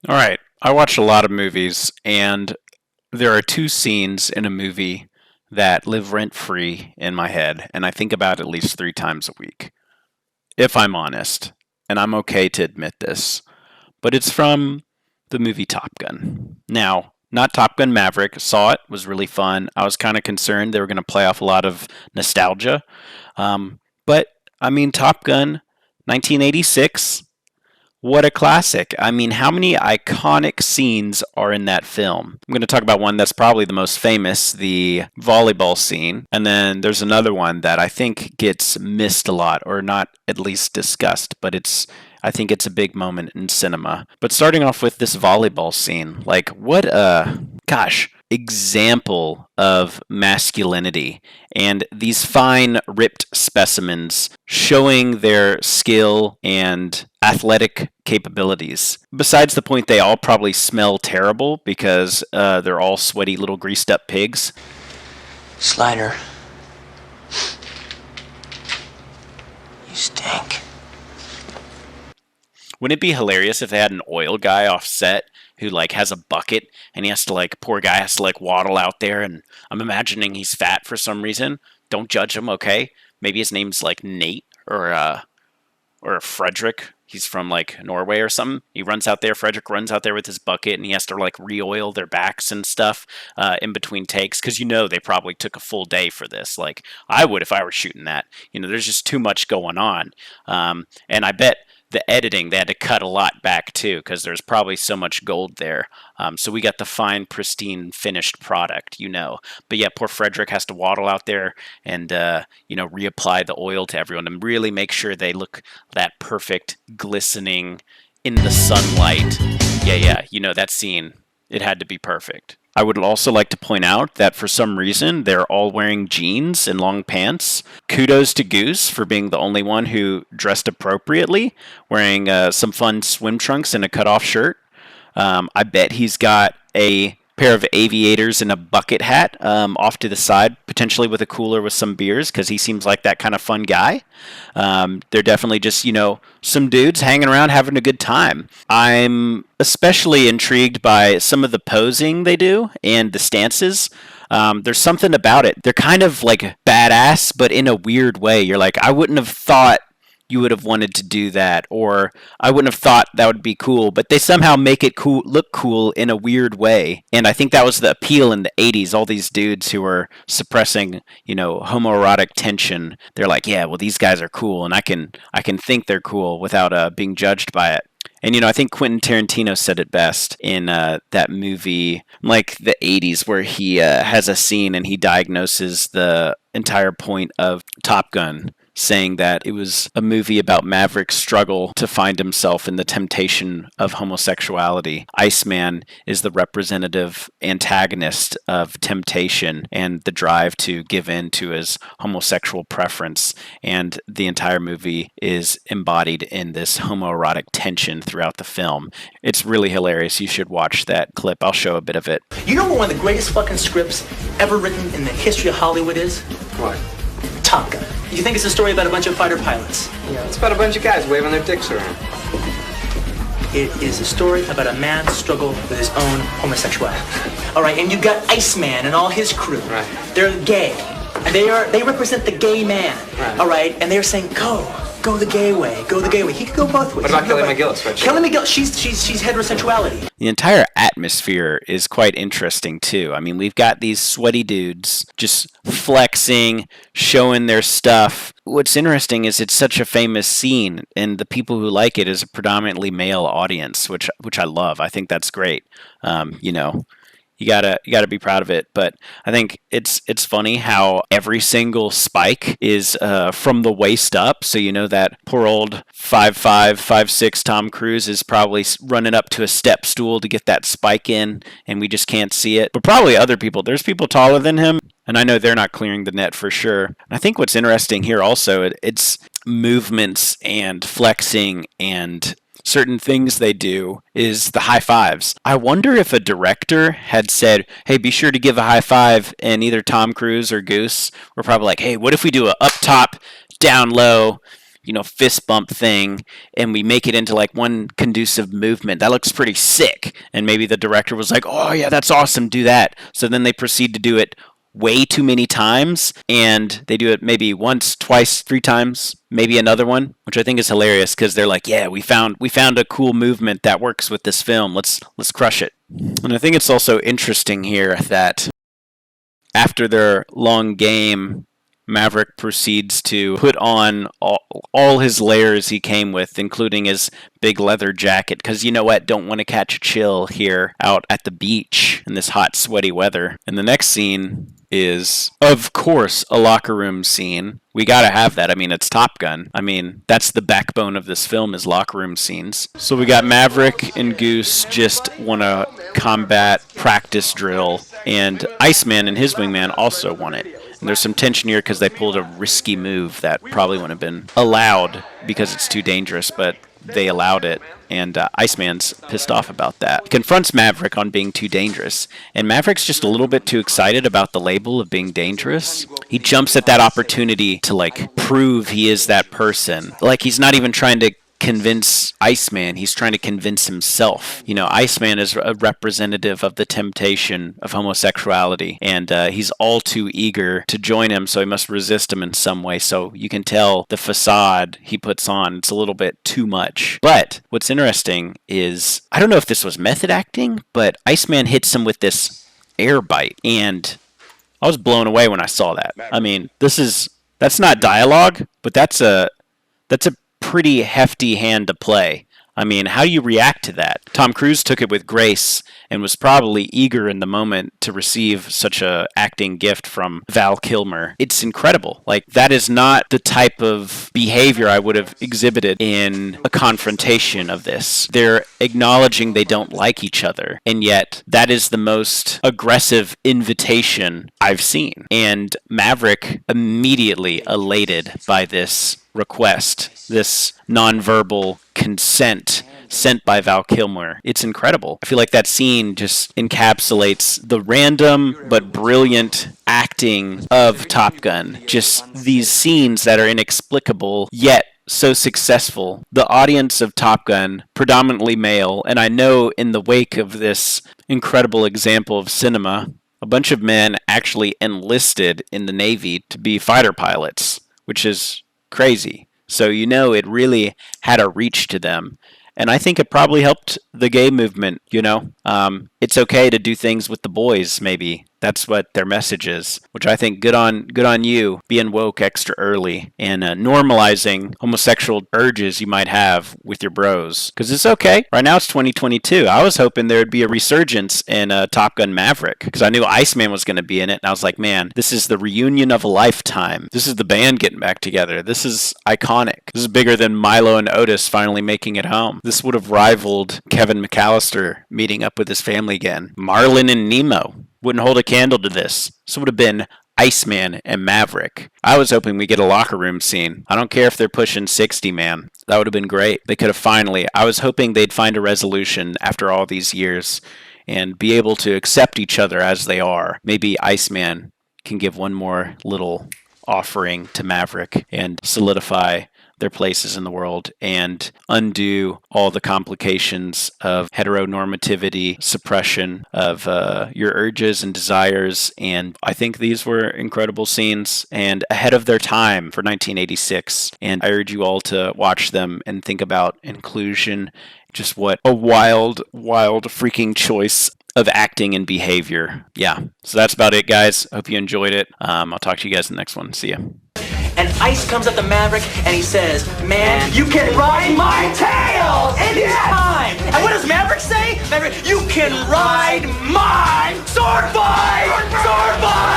All right. I watch a lot of movies, and there are two scenes in a movie that live rent free in my head, and I think about at least 3 times a week, if I'm honest. And I'm okay to admit this. But it's from the movie Top Gun. Now, not Top Gun Maverick, saw it, was really fun. I was kind of concerned they were going to play off a lot of nostalgia. But, I mean, Top Gun 1986. What a classic. I mean, how many iconic scenes are in that film? I'm going to talk about one that's probably the most famous, the volleyball scene. And then there's another one that I think gets missed a lot, or not at least discussed, but I think it's a big moment in cinema. But starting off with this volleyball scene, like what a gosh, example of masculinity and these fine ripped specimens showing their skill and athletic capabilities. Besides the point, they all probably smell terrible because they're all sweaty little greased up pigs. Slider, you stink. Wouldn't it be hilarious if they had an oil guy off set who like has a bucket and he has to like poor guy has to like waddle out there, and I'm imagining he's fat for some reason. Don't judge him, okay? Maybe his name's like Nate or Frederick. He's from like Norway or something. He runs out there. Frederick runs out there with his bucket, and he has to like re-oil their backs and stuff in between takes because they probably took a full day for this. Like I would if I were shooting that. There's just too much going on, and I bet the editing they had to cut a lot back too because there's probably so much gold there. So we got the fine, pristine, finished product. But yeah, poor Frederick has to waddle out there and reapply the oil to everyone and really make sure they look that perfect, glistening in the sunlight. Yeah. That scene. It had to be perfect. I would also like to point out that for some reason they're all wearing jeans and long pants. Kudos to Goose for being the only one who dressed appropriately, wearing some fun swim trunks and a cutoff shirt. I bet he's got a pair of aviators and a bucket hat off to the side, potentially with a cooler with some beers, because he seems like that kind of fun guy. They're definitely just, some dudes hanging around having a good time. I'm especially intrigued by some of the posing they do and the stances. There's something about it. They're kind of like badass, but in a weird way. You're like, I wouldn't have thought you would have wanted to do that, or I wouldn't have thought that would be cool, but they somehow make it look cool in a weird way. And I think that was the appeal in the 80s. All these dudes who were suppressing, homoerotic tension. They're like, yeah, well, these guys are cool, and I can think they're cool without being judged by it. And, I think Quentin Tarantino said it best in that movie, like the 80s, where he has a scene and he diagnoses the entire point of Top Gun, saying that it was a movie about Maverick's struggle to find himself in the temptation of homosexuality. Iceman is the representative antagonist of temptation and the drive to give in to his homosexual preference. And the entire movie is embodied in this homoerotic tension throughout the film. It's really hilarious. You should watch that clip. I'll show a bit of it. You know what one of the greatest fucking scripts ever written in the history of Hollywood is? What? Top Gun. You think it's a story about a bunch of fighter pilots? Yeah, it's about a bunch of guys waving their dicks around. It is a story about a man's struggle with his own homosexuality. All right, and you got Iceman and all his crew. Right. They're gay. And they represent the gay man. Right. All right, and they're saying, go the gay way, go the gay way. He could go both ways. What about Kelly McGillis? Kelly McGillis, she's heterosexuality. The entire atmosphere is quite interesting too. I mean, we've got these sweaty dudes just flexing, showing their stuff. What's interesting is it's such a famous scene, and the people who like it is a predominantly male audience, which I love. I think that's great. You gotta be proud of it. But I think it's funny how every single spike is from the waist up. So that poor old 5'5", 5'6" Tom Cruise is probably running up to a step stool to get that spike in, and we just can't see it. But probably other people. There's people taller than him, and I know they're not clearing the net for sure. And I think what's interesting here also, it's movements and flexing and certain things they do is the high fives. I wonder if a director had said, hey, be sure to give a high five, and either Tom Cruise or Goose were probably like, hey, what if we do a up top, down low, fist bump thing, and we make it into like one conducive movement. That looks pretty sick. And maybe the director was like, oh yeah, that's awesome, do that. So then they proceed to do it way too many times, and they do it maybe once, twice, 3 times, maybe another one, which I think is hilarious because they're like, yeah, we found a cool movement that works with this film. Let's crush it. And I think it's also interesting here that after their long game, Maverick proceeds to put on all his layers he came with, including his big leather jacket, because you know what? Don't want to catch a chill here out at the beach in this hot, sweaty weather. And the next scene is, of course, a locker room scene. We gotta have that. I mean, it's Top Gun. I mean, that's the backbone of this film is locker room scenes. So we got Maverick and Goose just want a combat practice drill, and Iceman and his wingman also want it. And there's some tension here because they pulled a risky move that probably wouldn't have been allowed because it's too dangerous, but they allowed it, and Iceman's pissed off about that. He confronts Maverick on being too dangerous, and Maverick's just a little bit too excited about the label of being dangerous. He jumps at that opportunity to, like, prove he is that person. Like, he's not even trying to convince Iceman, he's trying to convince himself. Iceman is a representative of the temptation of homosexuality, and he's all too eager to join him, so he must resist him in some way. So you can tell the facade he puts on, it's a little bit too much. But what's interesting is, I don't know if this was method acting, but Iceman hits him with this air bite, and I was blown away when I saw that. I mean, that's not dialogue, but that's a pretty hefty hand to play. I mean, how do you react to that? Tom Cruise took it with grace and was probably eager in the moment to receive such a acting gift from Val Kilmer. It's incredible. Like, that is not the type of behavior I would have exhibited in a confrontation of this. They're acknowledging they don't like each other, and yet that is the most aggressive invitation I've seen. And Maverick immediately elated by this request, this nonverbal consent sent by Val Kilmer. It's incredible. I feel like that scene just encapsulates the random but brilliant acting of Top Gun. Just these scenes that are inexplicable, yet so successful. The audience of Top Gun, predominantly male, and I know in the wake of this incredible example of cinema, a bunch of men actually enlisted in the Navy to be fighter pilots, which is crazy. So it really had a reach to them. And I think it probably helped the gay movement, It's okay to do things with the boys, maybe. That's what their message is, which I think good on you, being woke extra early and normalizing homosexual urges you might have with your bros. Because it's okay. Right now it's 2022. I was hoping there would be a resurgence in Top Gun Maverick because I knew Iceman was going to be in it. And I was like, man, this is the reunion of a lifetime. This is the band getting back together. This is iconic. This is bigger than Milo and Otis finally making it home. This would have rivaled Kevin McAllister meeting up with his family again. Marlin and Nemo wouldn't hold a candle to this. This would have been Iceman and Maverick. I was hoping we get a locker room scene. I don't care if they're pushing 60, man. That would have been great. They could have I was hoping they'd find a resolution after all these years and be able to accept each other as they are. Maybe Iceman can give one more little offering to Maverick and solidify their places in the world and undo all the complications of heteronormativity, suppression of your urges and desires. And I think these were incredible scenes and ahead of their time for 1986. And I urge you all to watch them and think about inclusion. Just what a wild, wild freaking choice of acting and behavior. Yeah. So that's about it, guys. Hope you enjoyed it. I'll talk to you guys in the next one. See ya. And Ice comes up to Maverick and he says, man, you can ride my tail anytime. And what does Maverick say? Maverick, you can ride my sword fight! Sword fight!